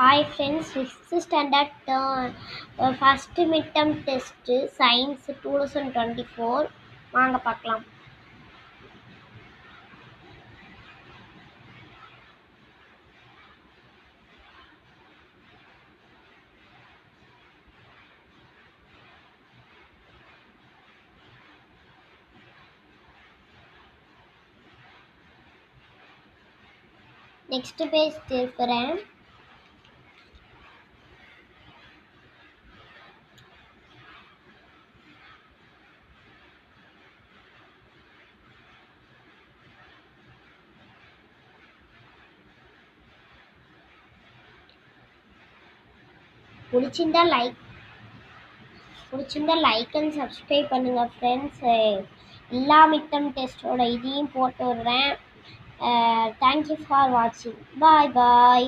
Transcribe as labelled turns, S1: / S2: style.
S1: Hi friends, 6th standard first midterm test science 2024 வாங்க பார்க்கலாம். Next page திருப்புறேன். பிடிச்சிருந்தா லைக் அண்ட் சப்ஸ்கிரைப் பண்ணுங்க ஃப்ரெண்ட்ஸ். எல்லா மிட்டம் டெஸ்ட்டோட இதையும் போட்டு விடுறேன். தேங்க்யூ ஃபார் வாட்சிங். பாய் பாய்.